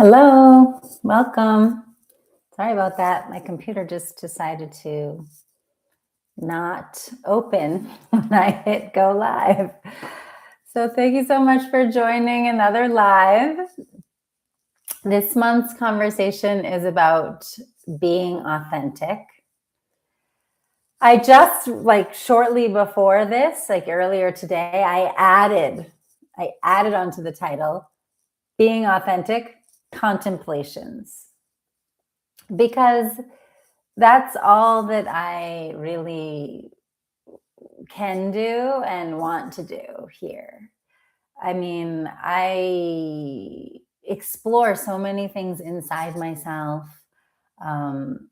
Hello, welcome. Sorry about that. My computer just decided to not open when I hit go live. So, thank you so much for joining another live. This month's conversation is about being authentic. I just shortly before this, like earlier today, I added onto the title being authentic contemplations because that's all that I really can do and want to do here. I mean, I explore so many things inside myself. Um,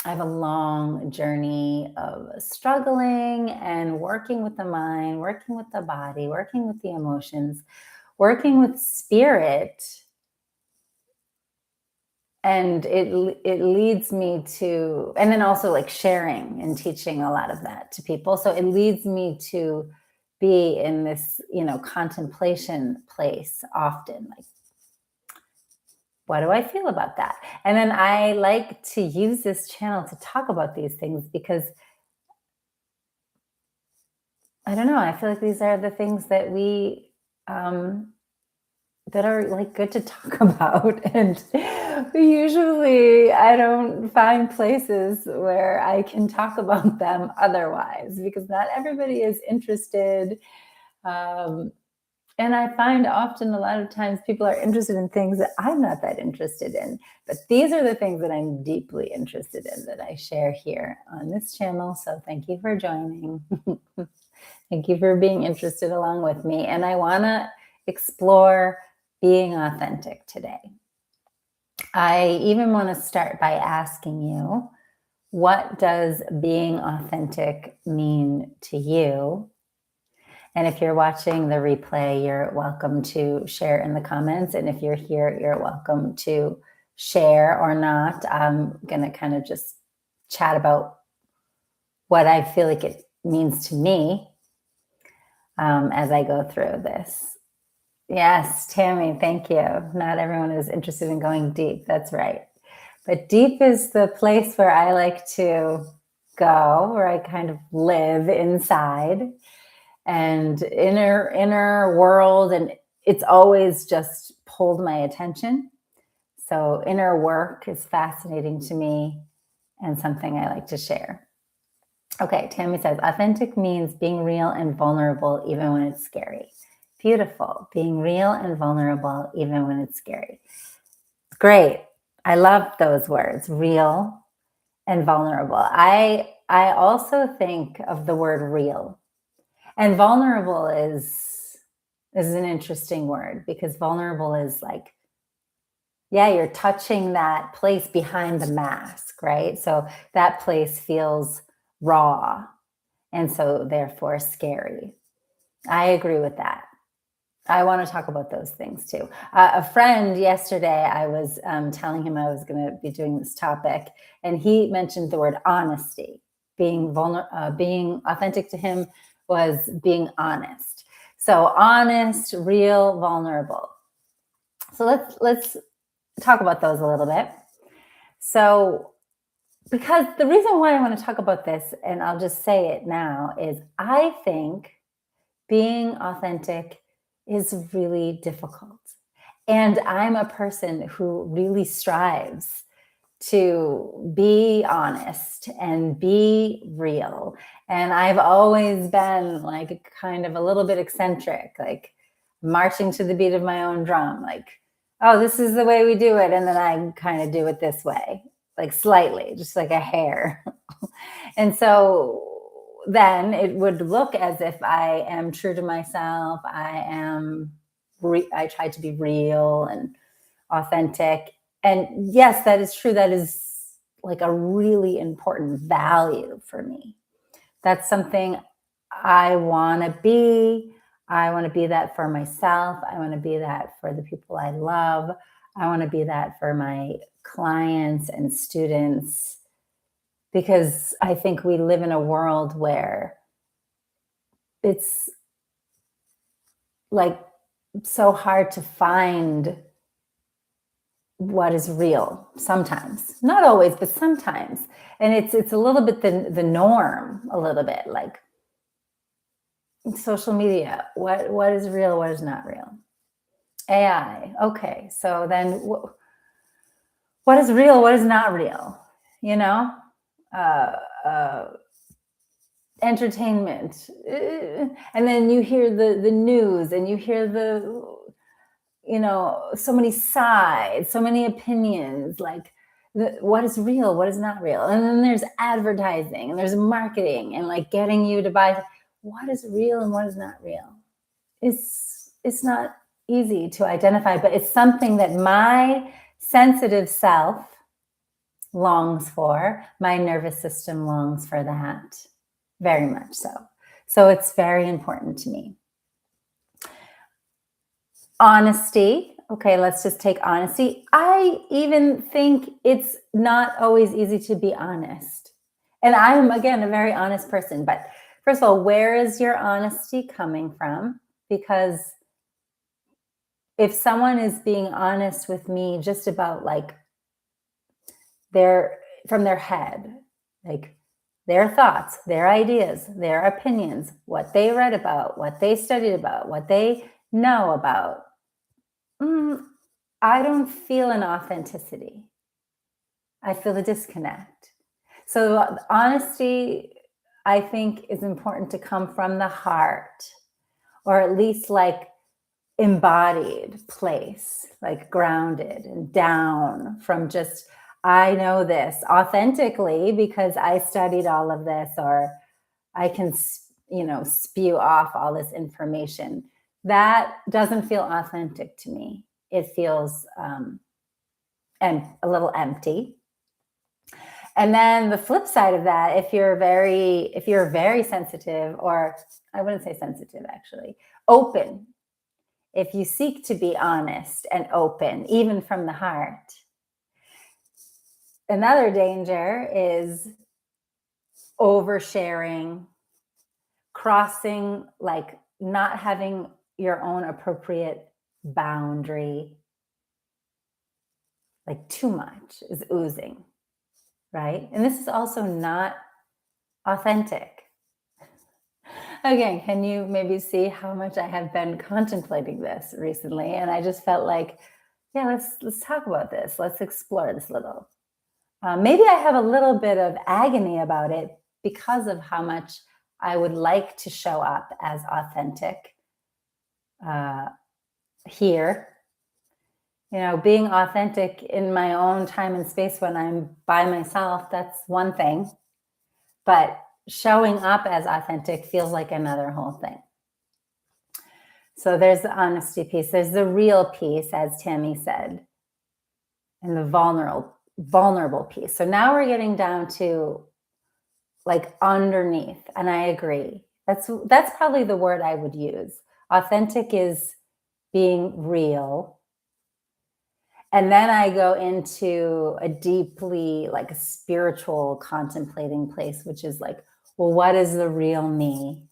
I have a long journey of struggling and working with the mind, working with the body, working with the emotions, working with spirit, and it leads me to, and then also like sharing and teaching a lot of that to people, so it leads me to be in this contemplation place often, like, what do I feel about that? And then I like to use this channel to talk about these things because I don't know, I feel like these are the things that we um that are like good to talk about. And usually I don't find places where I can talk about them otherwise because not everybody is interested. um, and I find often a lot of times people are interested in things that I'm not that interested in, but these are the things that I'm deeply interested in that I share here on this channel. So thank you for joining. Thank you for being interested along with me. And I want to explore being authentic today. I even want to start by asking you, what does being authentic mean to you? And if you're watching the replay, you're welcome to share in the comments. And if you're here, you're welcome to share or not. I'm going to kind of just chat about what I feel like it means to me as I go through this. Yes, Tammy, thank you. Not everyone is interested in going deep. That's right. But deep is the place where I like to go, where I kind of live inside and inner world. And it's always just pulled my attention. So inner work is fascinating to me and something I like to share. Okay, Tammy says, authentic means being real and vulnerable even when it's scary. Beautiful. Being real and vulnerable even when it's scary. Great. I love those words, real and vulnerable. I also think of the word real. And vulnerable is an interesting word because vulnerable is like, yeah, you're touching that place behind the mask, right? So that place feels raw and so therefore scary. I agree with that. I want to talk about those things too. A friend yesterday, I was telling him I was going to be doing this topic, and he mentioned the word honesty. Being authentic to him was being honest. So honest, real, vulnerable. So let's talk about those a little bit. So because the reason why I want to talk about this, and I'll just say it now, is I think being authentic is really difficult. And I'm a person who really strives to be honest and be real. And I've always been like kind of a little bit eccentric, like marching to the beat of my own drum, like, oh, this is the way we do it. And then I kind of do it this way, like slightly, just like a hair. And so then it would look as if I am true to myself. I try to be real and authentic. And yes, that is true. That is like a really important value for me. That's something I want to be. I want to be that for myself. I want to be that for the people I love. I want to be that for my clients and students, because I think we live in a world where it's like so hard to find what is real sometimes, not always, but sometimes. And it's a little bit the norm, a little bit like social media. What is real? What is not real? AI. Okay, so then what is real? What is not real? You know, uh, uh, entertainment, and then you hear the news, and you hear so many sides, so many opinions, like what is real, what is not real. And then there's advertising and there's marketing and like getting you to buy. What is real and what is not real? It's not easy to identify, but it's something that my sensitive self longs for. My nervous system longs for that, very much so. So it's very important to me. Honesty. Okay, let's just take honesty. I even think it's not always easy to be honest. And I'm, again, a very honest person. But first of all, where is your honesty coming from? Because if someone is being honest with me just about like from their head, like their thoughts, their ideas, their opinions, what they read about, what they studied about, what they know about, I don't feel an authenticity. I feel a disconnect. So honesty, I think, is important to come from the heart, or at least like embodied place, like grounded and down from just, I know this authentically because I studied all of this, or I can, spew off all this information. That doesn't feel authentic to me. It feels and a little empty. And then the flip side of that, if you're very sensitive, or I wouldn't say sensitive, actually, open, if you seek to be honest and open, even from the heart, another danger is oversharing, crossing, like not having your own appropriate boundary, like too much is oozing, right? And this is also not authentic. Again, can you maybe see how much I have been contemplating this recently? And I just felt like, yeah, let's talk about this. Let's explore this a little. Maybe I have a little bit of agony about it because of how much I would like to show up as authentic here. Being authentic in my own time and space when I'm by myself, that's one thing. But showing up as authentic feels like another whole thing. So there's the honesty piece. There's the real piece, as Tammy said, and the vulnerable piece. So now we're getting down to like underneath, and I agree. That's probably the word I would use. Authentic is being real. And then I go into a deeply like a spiritual contemplating place, which is like, well, what is the real me?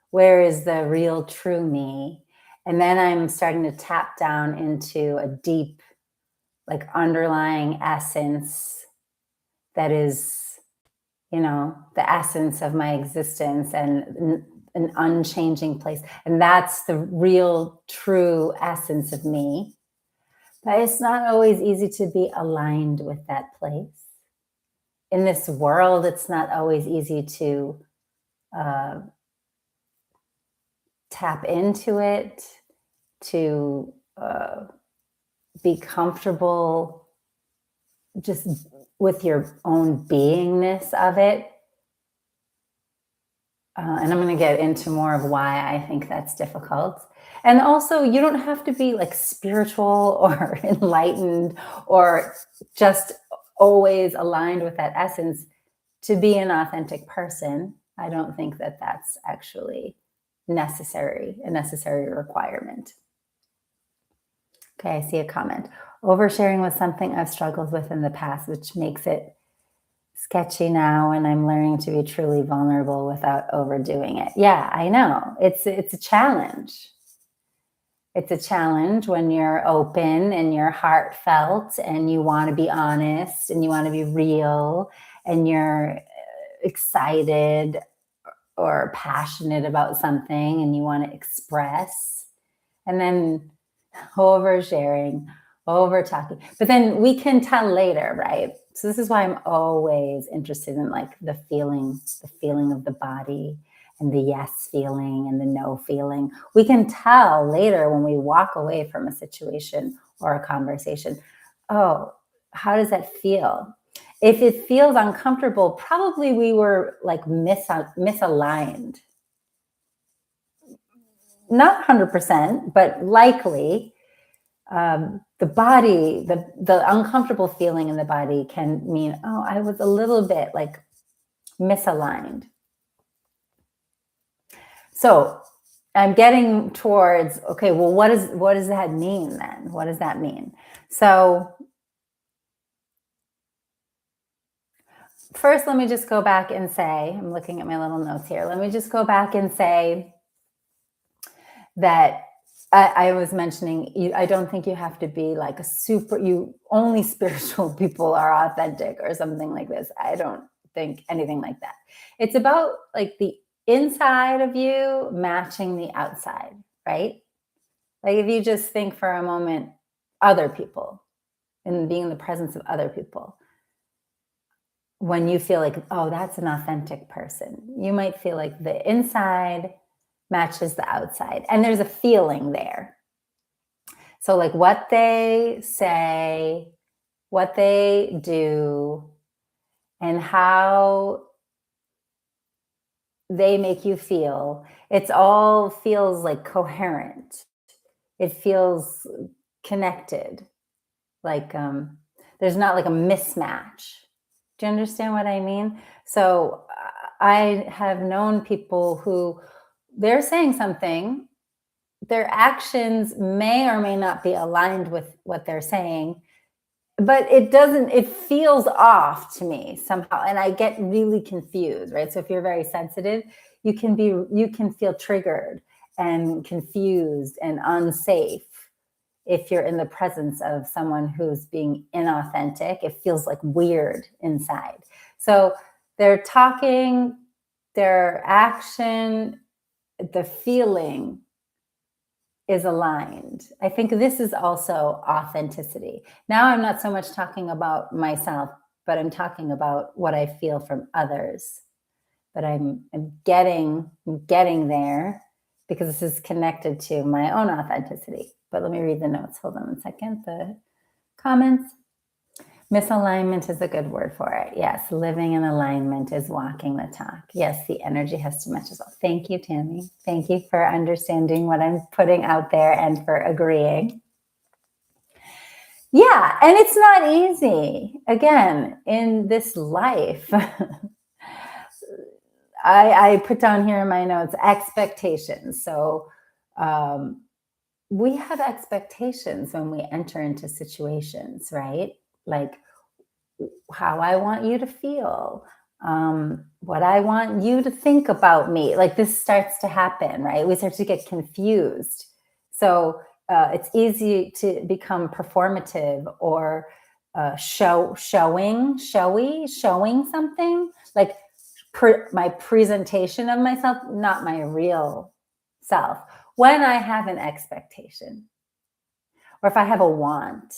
Where is the real true me? And then I'm starting to tap down into a deep, like underlying essence that is, the essence of my existence and an unchanging place. And that's the real true essence of me. But it's not always easy to be aligned with that place. In this world, it's not always easy to tap into it, to be comfortable just with your own beingness of it. And I'm going to get into more of why I think that's difficult. And also, you don't have to be like spiritual or enlightened or just always aligned with that essence to be an authentic person. I don't think that that's actually a necessary requirement. Okay, I see a comment. Oversharing was something I've struggled with in the past, which makes it sketchy now, and I'm learning to be truly vulnerable without overdoing it. Yeah, I know. It's a challenge. It's a challenge when you're open and you're heartfelt and you want to be honest and you want to be real and you're excited or passionate about something and you want to express. And then oversharing, over talking. But then we can tell later, right? So this is why I'm always interested in like the feeling of the body and the yes feeling and the no feeling. We can tell later when we walk away from a situation or a conversation, oh, how does that feel? If it feels uncomfortable, probably we were like misaligned. Not 100%, but likely. The body, the uncomfortable feeling in the body can mean, oh, I was a little bit like misaligned. So I'm getting towards, okay, well, what does that mean then? What does that mean? So first, let me just go back and say, I'm looking at my little notes here. Let me just go back and say that I was mentioning, I don't think you have to be like only spiritual people are authentic or something like this. I don't think anything like that. It's about like the inside of you matching the outside, right? Like if you just think for a moment, other people and being in the presence of other people, when you feel like, oh, that's an authentic person, you might feel like the inside matches the outside. And there's a feeling there. So like what they say, what they do, and how they make you feel, it's all feels like coherent. It feels connected. Like there's not like a mismatch. Do you understand what I mean? So I have known people who they're saying something, their actions may or may not be aligned with what they're saying, but it feels off to me somehow. And I get really confused, right? So if you're very sensitive, you can feel triggered and confused and unsafe. If you're in the presence of someone who's being inauthentic, it feels like weird inside. So they're talking, their action, the feeling is aligned. I think this is also authenticity. Now I'm not so much talking about myself, but I'm talking about what I feel from others. But I'm getting there because this is connected to my own authenticity. But let me read the notes. Hold on a second. The comments. Misalignment is a good word for it. Yes, living in alignment is walking the talk. Yes, the energy has to match as well. Thank you, Tammy. Thank you for understanding what I'm putting out there and for agreeing. Yeah, and it's not easy. Again, in this life, I put down here in my notes, expectations. So we have expectations when we enter into situations, right? Like how I want you to feel, what I want you to think about me. Like this starts to happen, right? We start to get confused. So it's easy to become performative or showing something like my presentation of myself, not my real self. When I have an expectation or if I have a want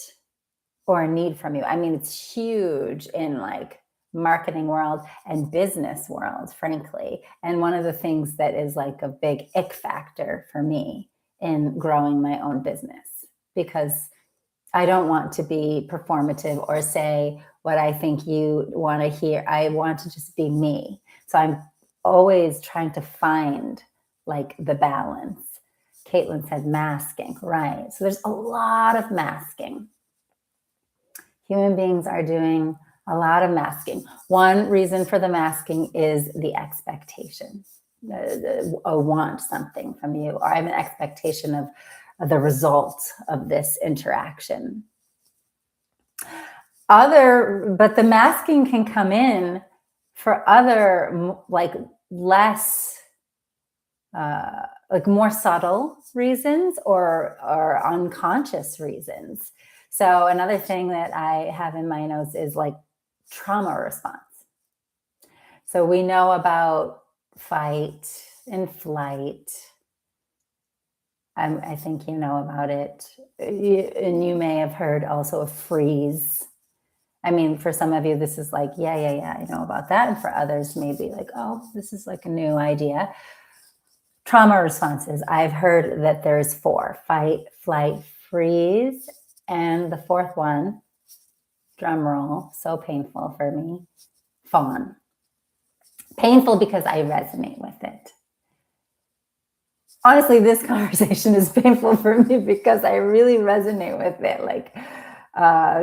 or a need from you, I mean, it's huge in like marketing world and business world, frankly. And one of the things that is like a big ick factor for me in growing my own business, because I don't want to be performative or say what I think you want to hear. I want to just be me. So I'm always trying to find like the balance. Caitlin said masking, right? So there's a lot of masking. Human beings are doing a lot of masking. One reason for the masking is the expectation. I want something from you, or I have an expectation of the result of this interaction. But the masking can come in for other like less like more subtle reasons or unconscious reasons. So another thing that I have in my notes is like trauma response. So we know about fight and flight. I think you know about it. And you may have heard also of freeze. I mean, for some of you, this is like, yeah, I know about that. And for others, maybe like, oh, this is like a new idea. Trauma responses. I've heard that there's 4: fight, flight, freeze. And the 4th one, drum roll, so painful for me, fawn. Painful because I resonate with it. Honestly, this conversation is painful for me because I really resonate with it. Like,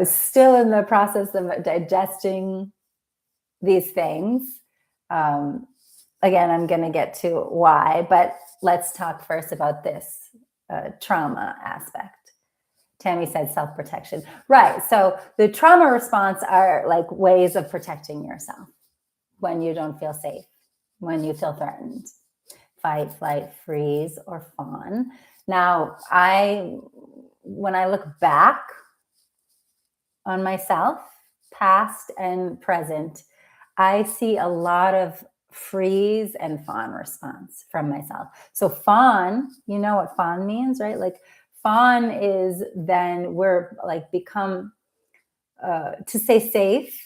still in the process of digesting these things. Again, I'm going to get to why, but let's talk first about this trauma aspect. Tammy said self-protection. Right. So the trauma response are like ways of protecting yourself when you don't feel safe, when you feel threatened. Fight, flight, freeze, or fawn. Now, when I look back on myself, past and present, I see a lot of freeze and fawn response from myself. So fawn, you know what fawn means, right? Like fawn is then we're like become, to stay safe,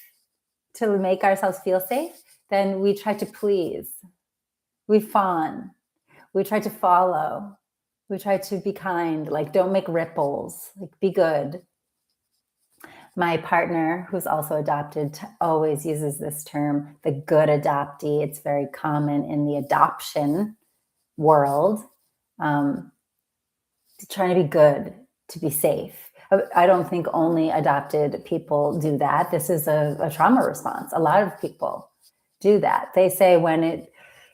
to make ourselves feel safe, then we try to please. We fawn. We try to follow. We try to be kind, like don't make ripples, like be good. My partner, who's also adopted, always uses this term, the good adoptee. It's very common in the adoption world, trying to be good, to be safe. I don't think only adopted people do that. This is a trauma response. A lot of people do that. They say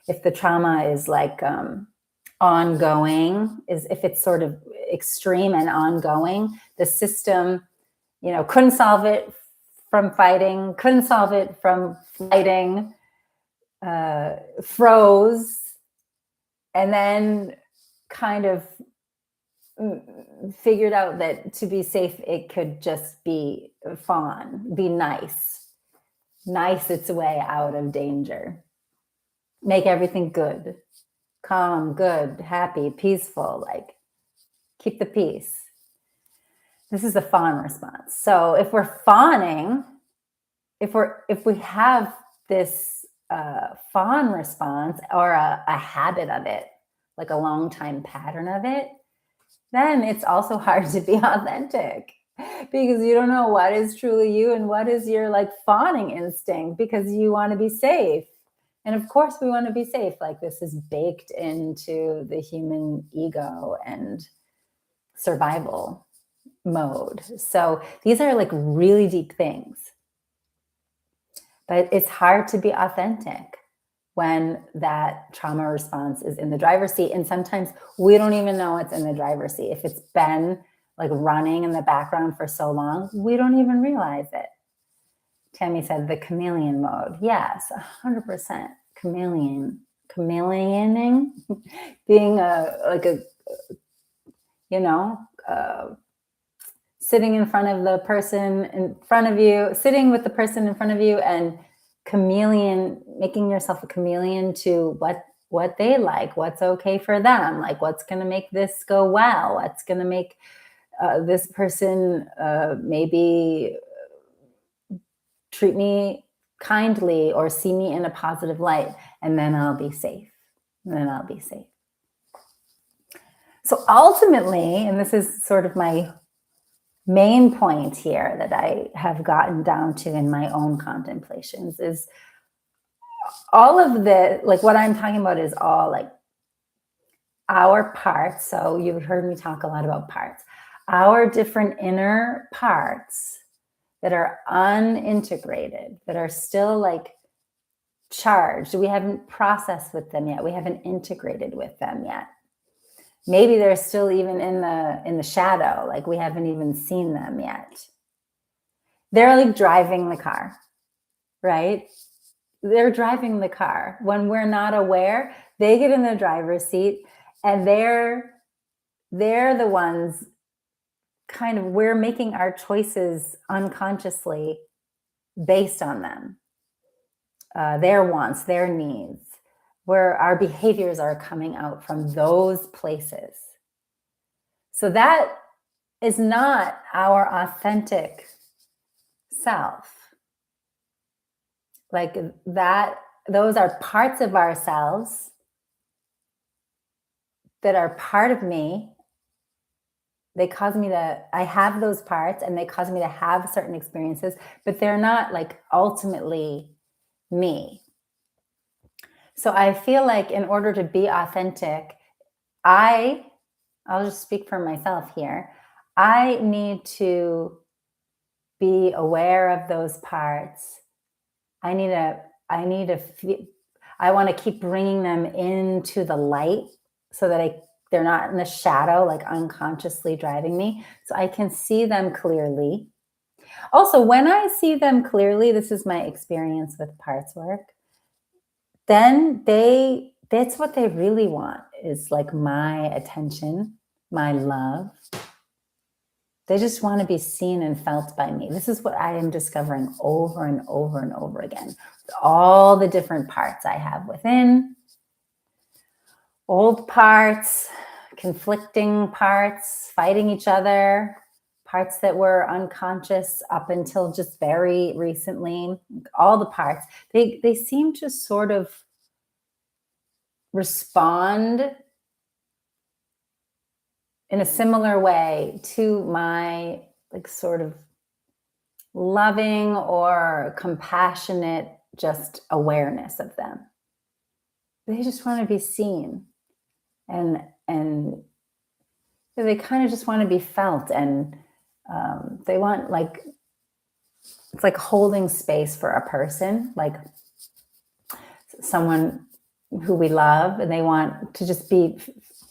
if the trauma is like ongoing, if it's sort of extreme and ongoing, the system, couldn't solve it from fighting, couldn't solve it from flighting, froze, and then kind of figured out that to be safe, it could just be fawn, be nice its way out of danger, make everything good, calm, good, happy, peaceful, like keep the peace. This is the fawn response. So if we're fawning, if we have this fawn response or a habit of it, like a long time pattern of it, then it's also hard to be authentic because you don't know what is truly you and what is your like fawning instinct because you want to be safe. And of course we want to be safe. Like this is baked into the human ego and survival mode. So these are like really deep things. But it's hard to be authentic when that trauma response is in the driver's seat. And sometimes we don't even know it's in the driver's seat. If it's been like running in the background for so long, we don't even realize it. Tammy said the chameleon mode. Yes, 100% chameleoning, being sitting in front of the person in front of you, sitting with the person in front of you and making yourself a chameleon to what they like, what's okay for them, like what's going to make this go well, what's going to make this person maybe treat me kindly or see me in a positive light, and then I'll be safe. So ultimately, and this is sort of my main point here that I have gotten down to in my own contemplations, is all of the, like what I'm talking about is all like our parts. So you've heard me talk a lot about parts, our different inner parts that are unintegrated, that are still like charged. We haven't processed with them yet. We haven't integrated with them yet. Maybe they're still even in the shadow, like we haven't even seen them yet. They're like driving the car, right? They're driving the car. When we're not aware, they get in the driver's seat And they're the ones kind of, we're making our choices unconsciously based on them, their wants, their needs, where our behaviors are coming out from those places. So that is not our authentic self. Like that, those are parts of ourselves that are part of me. They cause me to, I have those parts and they cause me to have certain experiences, but they're not like ultimately me. So I feel like in order to be authentic, I'll just speak for myself here. I need to be aware of those parts. I want to keep bringing them into the light so that they're not in the shadow, like unconsciously driving me, so I can see them clearly. Also, when I see them clearly, this is my experience with parts work, then that's what they really want, is like my attention, my love. They just want to be seen and felt by me. This is what I am discovering over and over and over again. All the different parts I have within, old parts, conflicting parts, fighting each other, parts that were unconscious up until just very recently, all the parts, they seem to sort of respond in a similar way to my like sort of loving or compassionate just awareness of them. They just want to be seen, and they kind of just want to be felt, and they want, like, it's like holding space for a person, like someone who we love, and they want to just be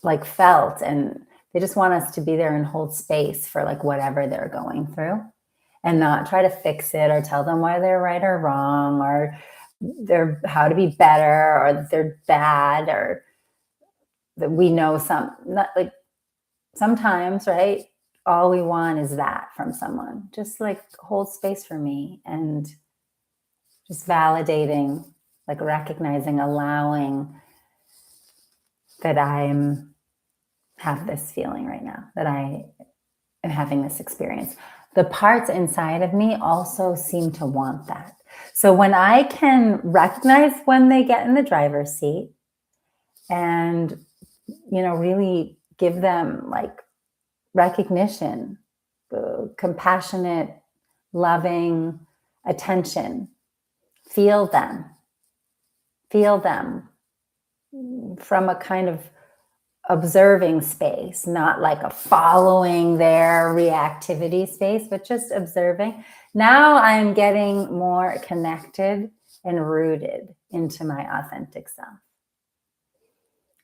like felt, and they just want us to be there and hold space for like whatever they're going through, and not try to fix it or tell them why they're right or wrong, or they're how to be better, or that they're bad, or that we know not like sometimes, right? All we want is that from someone, just like hold space for me, and just validating, like recognizing, allowing that have this feeling right now, that I am having this experience. The parts inside of me also seem to want that. So when I can recognize when they get in the driver's seat and, really give them like recognition, compassionate, loving attention, feel them from a kind of observing space, not like a following their reactivity space, but just observing. Now I'm getting more connected and rooted into my authentic self.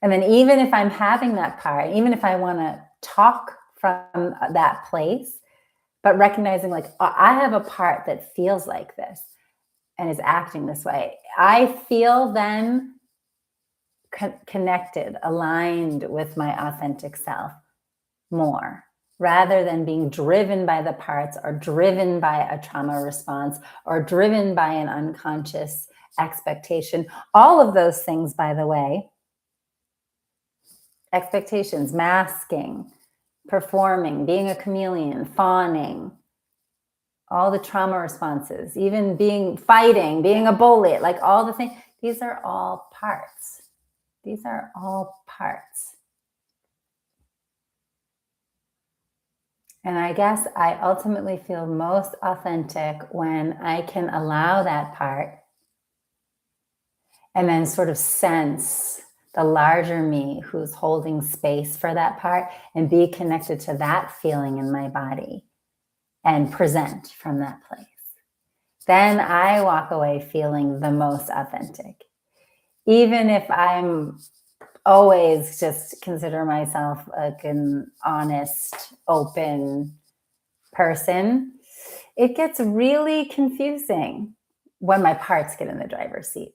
And then even if I'm having that part, even if I want to talk from that place, but recognizing like I have a part that feels like this and is acting this way, I feel then connected, aligned with my authentic self more, rather than being driven by the parts, or driven by a trauma response, or driven by an unconscious expectation. All of those things, by the way, expectations, masking, performing, being a chameleon, fawning, all the trauma responses, even fighting, being a bully, like all the things, these are all parts. These are all parts. And I guess I ultimately feel most authentic when I can allow that part and then sort of sense the larger me who's holding space for that part, and be connected to that feeling in my body and present from that place. Then I walk away feeling the most authentic. Even if I'm always just consider myself like an honest, open person, it gets really confusing when my parts get in the driver's seat.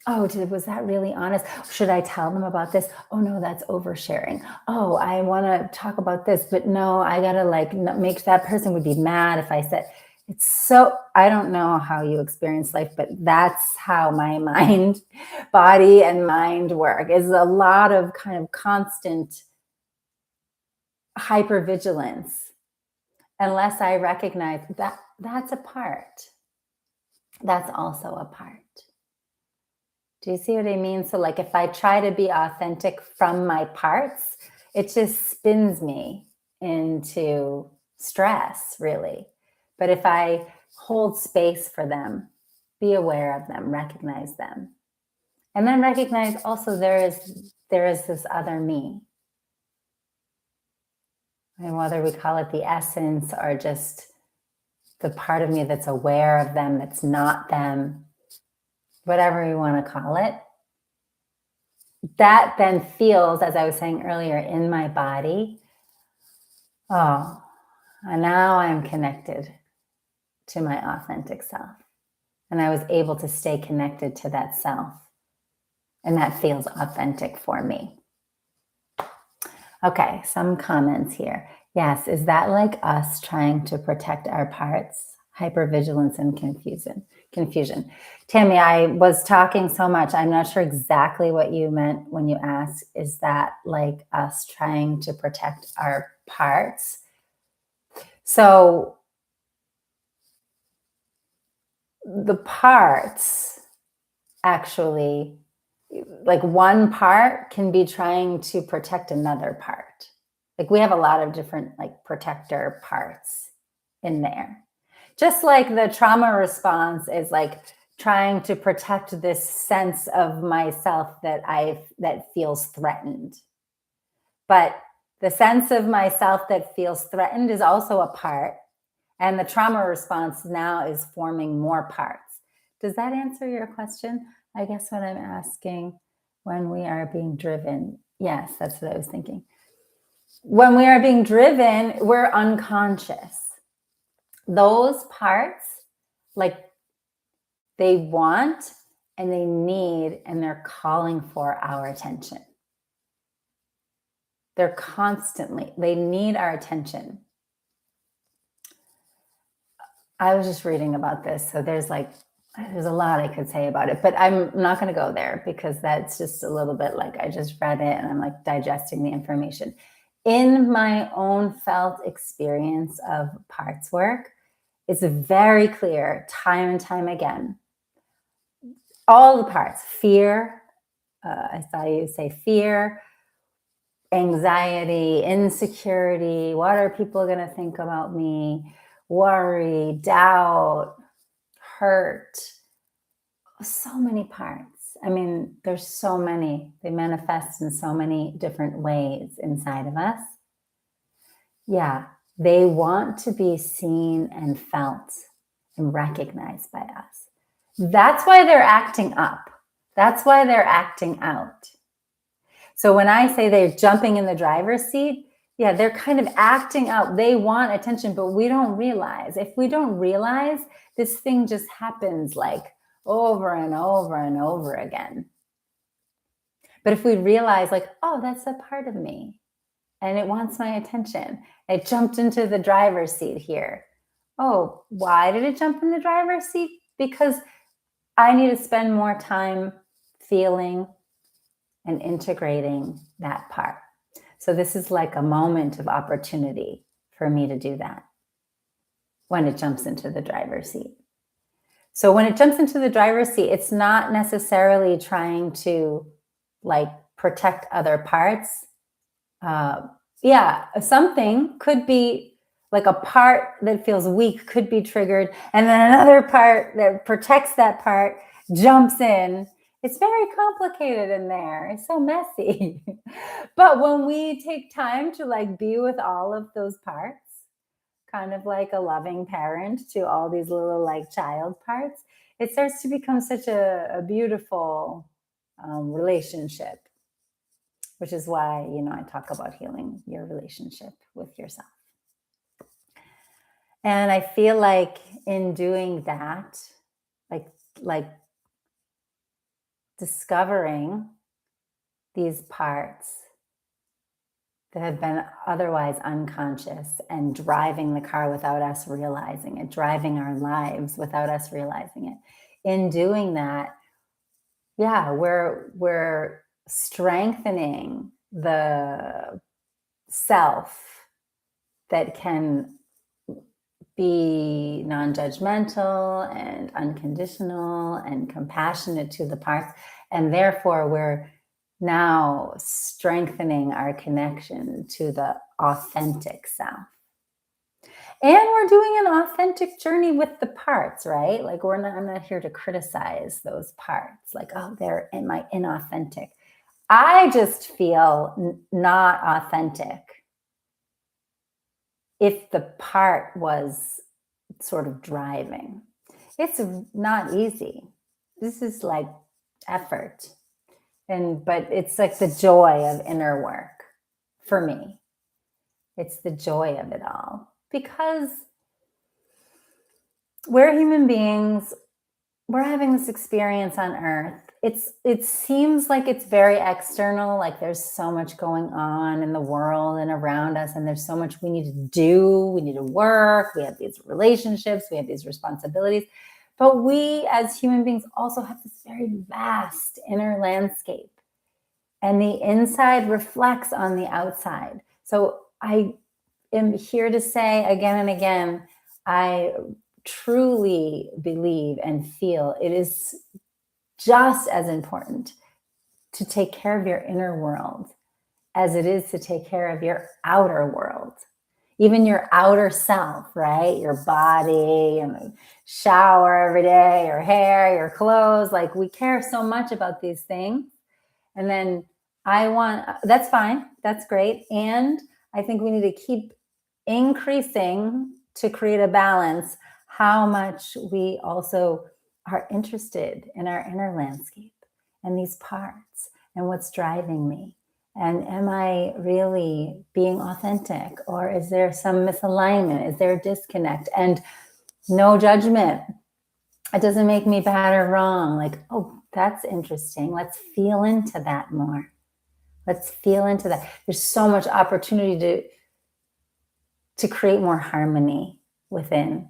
Oh, was that really honest? Should I tell them about this? Oh no, that's oversharing. Oh, I want to talk about this, but no, I gotta like make that person would be mad if I said. It's so, I don't know how you experience life, but that's how my mind, body, and mind work. Is a lot of kind of constant hypervigilance, unless I recognize that that's a part. That's also a part. Do you see what I mean? So, like, if I try to be authentic from my parts, it just spins me into stress, really. But if I hold space for them, be aware of them, recognize them, and then recognize also there is this other me. And whether we call it the essence or just the part of me that's aware of them, that's not them, whatever you want to call it, that then feels, as I was saying earlier, in my body, oh, and now I'm connected to my authentic self. And I was able to stay connected to that self. And that feels authentic for me. Okay, some comments here. Yes, is that like us trying to protect our parts? Hypervigilance and confusion. Tammy, I was talking so much. I'm not sure exactly what you meant when you asked, is that like us trying to protect our parts? So the parts actually, like one part can be trying to protect another part. Like we have a lot of different like protector parts in there. Just like the trauma response is like trying to protect this sense of myself that feels threatened. But the sense of myself that feels threatened is also a part. And the trauma response now is forming more parts. Does that answer your question? I guess what I'm asking, when we are being driven. Yes, that's what I was thinking. When we are being driven, we're unconscious. Those parts, like they want and they need and they're calling for our attention. They need our attention. I was just reading about this. So there's a lot I could say about it, but I'm not going to go there because that's just a little bit like I just read it and I'm like digesting the information. In my own felt experience of parts work, it's very clear time and time again. All the parts, fear, I saw you say fear, anxiety, insecurity, what are people going to think about me, worry, doubt, hurt, so many parts. I mean, there's so many. They manifest in so many different ways inside of us. Yeah, they want to be seen and felt and recognized by us. That's why they're acting up. That's why they're acting out. So when I say they're jumping in the driver's seat, yeah, they're kind of acting out. They want attention, but we don't realize. If we don't realize, this thing just happens like over and over and over again. But if we realize like, oh, that's a part of me and it wants my attention. It jumped into the driver's seat here. Oh, why did it jump in the driver's seat? Because I need to spend more time feeling and integrating that part. So this is like a moment of opportunity for me to do that when it jumps into the driver's seat. So when it jumps into the driver's seat, it's not necessarily trying to like protect other parts. Something could be like a part that feels weak could be triggered, and then another part that protects that part jumps in. It's very complicated in there. It's so messy. But when we take time to like be with all of those parts, kind of like a loving parent to all these little like child parts, it starts to become such a beautiful relationship, which is why, I talk about healing your relationship with yourself. And I feel like in doing that, like discovering these parts that have been otherwise unconscious and driving the car without us realizing it, driving our lives without us realizing it. In doing that, yeah, we're strengthening the self that can be non-judgmental and unconditional and compassionate to the parts. And therefore, we're now strengthening our connection to the authentic self. And we're doing an authentic journey with the parts, right? Like I'm not here to criticize those parts. Like, oh, they're inauthentic. I just feel not authentic if the part was sort of driving. It's not easy. This is like effort. But it's like the joy of inner work for me. It's the joy of it all, because we're human beings. We're having this experience on earth. It seems like it's very external, like there's so much going on in the world and around us, and there's so much we need to do. We need to work. We have these relationships. We have these responsibilities. But we as human beings also have this very vast inner landscape. And the inside reflects on the outside. So I am here to say again and again, I truly believe and feel it is just as important to take care of your inner world as it is to take care of your outer world. Even your outer self, right? Your body and shower every day, your hair, your clothes. Like we care so much about these things. And then that's fine. That's great. And I think we need to keep increasing to create a balance how much we also are interested in our inner landscape and these parts and what's driving me. And am I really being authentic, or is there some misalignment? Is there a disconnect? And no judgment. It doesn't make me bad or wrong. Like, oh, that's interesting. Let's feel into that more. Let's feel into that. There's so much opportunity to create more harmony within,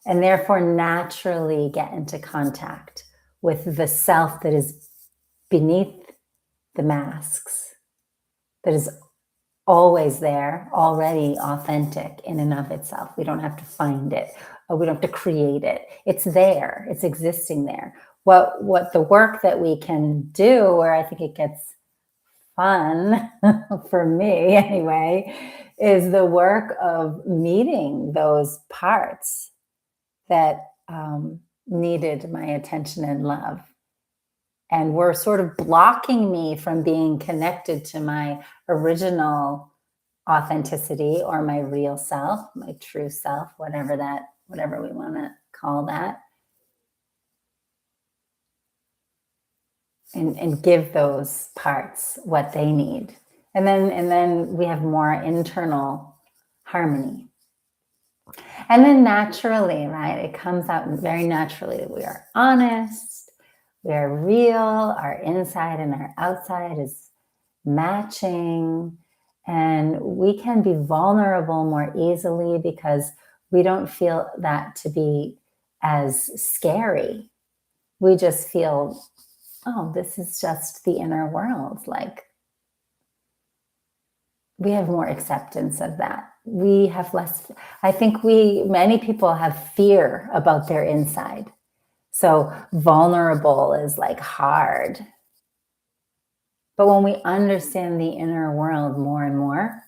and therefore naturally get into contact with the self that is beneath the masks, that is always there, already authentic in and of itself. We don't have to find it, or we don't have to create it. It's there. It's existing there. What the work that we can do, where I think it gets fun for me anyway, is the work of meeting those parts that needed my attention and love, and were sort of blocking me from being connected to my original authenticity, or my real self, my true self, whatever we want to call that. And give those parts what they need. And then we have more internal harmony. And then naturally, right, it comes out very naturally that we are honest, we are real, our inside and our outside is matching, and we can be vulnerable more easily because we don't feel that to be as scary. We just feel, oh, this is just the inner world. Like, we have more acceptance of that. We have less, I think many people have fear about their inside. So vulnerable is like hard. But when we understand the inner world more and more,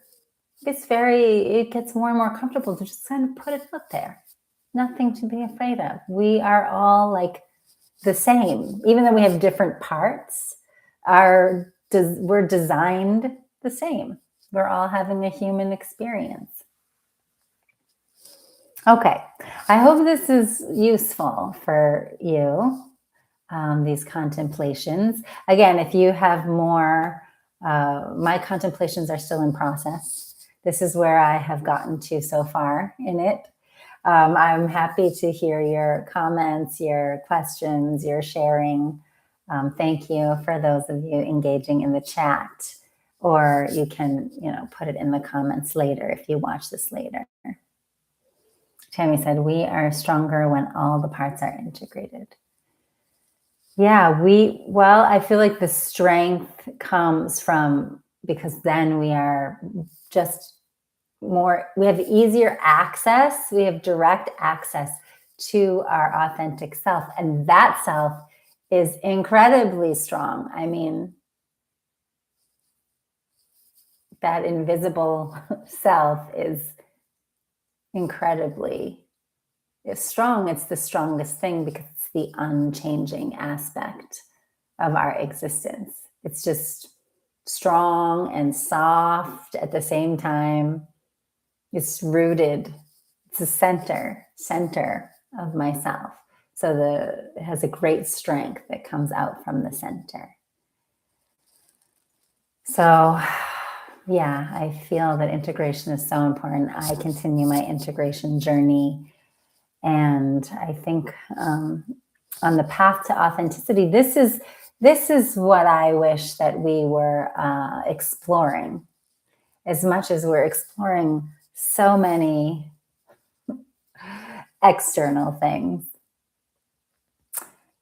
it gets more and more comfortable to just kind of put it out there. Nothing to be afraid of. We are all like the same, even though we have different parts. We're designed the same. We're all having a human experience. Okay, I hope this is useful for you, these contemplations. Again, if you have more, my contemplations are still in process. This is where I have gotten to so far in it. I'm happy to hear your comments, your questions, your sharing. Thank you for those of you engaging in the chat, or you can, put it in the comments later if you watch this later. Tammy said, we are stronger when all the parts are integrated. Yeah, I feel like the strength comes from, because then we are just more, we have easier access, we have direct access to our authentic self. And that self is incredibly strong. I mean, that invisible self is incredibly strong. It's the strongest thing because it's the unchanging aspect of our existence. It's just strong and soft at the same time. It's rooted. It's the center of myself. So it has a great strength that comes out from the center. So yeah, I feel that integration is so important. I continue my integration journey. And I think on the path to authenticity, this is what I wish that we were exploring, as much as we're exploring so many external things.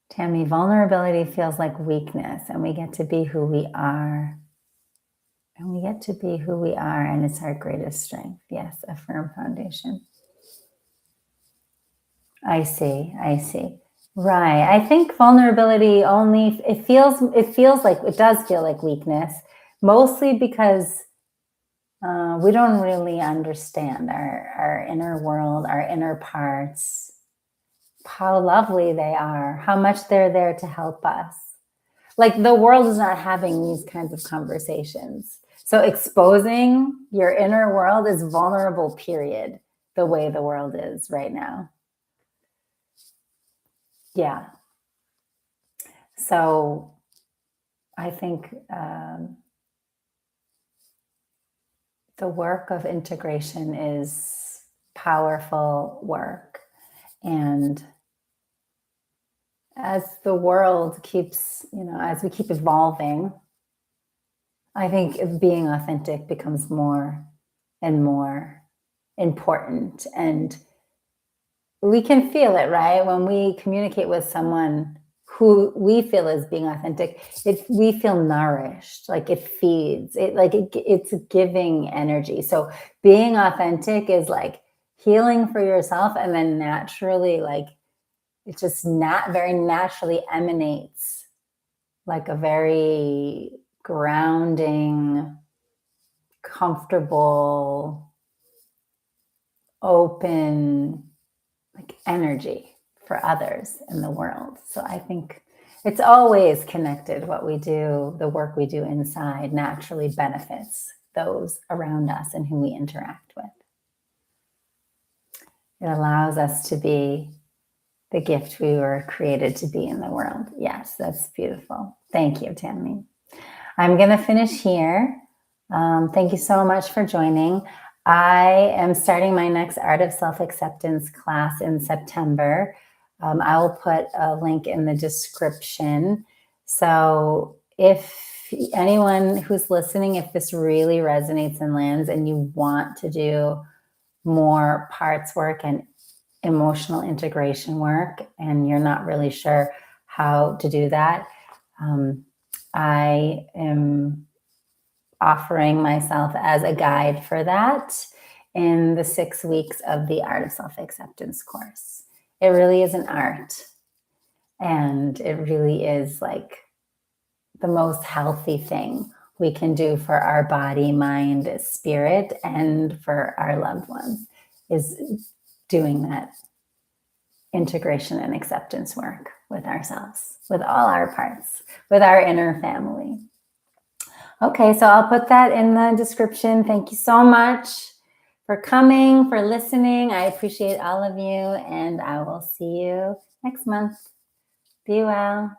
Tammy, vulnerability feels like weakness, and we get to be who we are. And we get to be who we are, and it's our greatest strength. Yes, a firm foundation. I see. Right. I think vulnerability only, it does feel like weakness, mostly because we don't really understand our inner world, our inner parts, how lovely they are, how much they're there to help us. Like, the world is not having these kinds of conversations. So exposing your inner world is vulnerable, period, the way the world is right now. Yeah. So I think the work of integration is powerful work. And as the world keeps, as we keep evolving, I think being authentic becomes more and more important. And we can feel it, right? When we communicate with someone who we feel is being authentic, we feel nourished, like it feeds, it's giving energy. So being authentic is like healing for yourself, and then naturally, like, it just very naturally emanates like a very grounding, comfortable, open, like, energy for others in the world. So I think it's always connected. What we do, the work we do inside, naturally benefits those around us and who we interact with. It allows us to be the gift we were created to be in the world. Yes, that's beautiful. Thank you, Tammy. I'm going to finish here. Thank you so much for joining. I am starting my next Art of Self-Acceptance class in September. I will put a link in the description. So if anyone who's listening, if this really resonates and lands and you want to do more parts work and emotional integration work, and you're not really sure how to do that, I am offering myself as a guide for that in the 6 weeks of the Art of Self-Acceptance course. It really is an art, and it really is like the most healthy thing we can do for our body, mind, spirit, and for our loved ones, is doing that integration and acceptance work with ourselves, with all our parts, with our inner family. Okay, so I'll put that in the description. Thank you so much for coming, for listening. I appreciate all of you, and I will see you next month. Be well.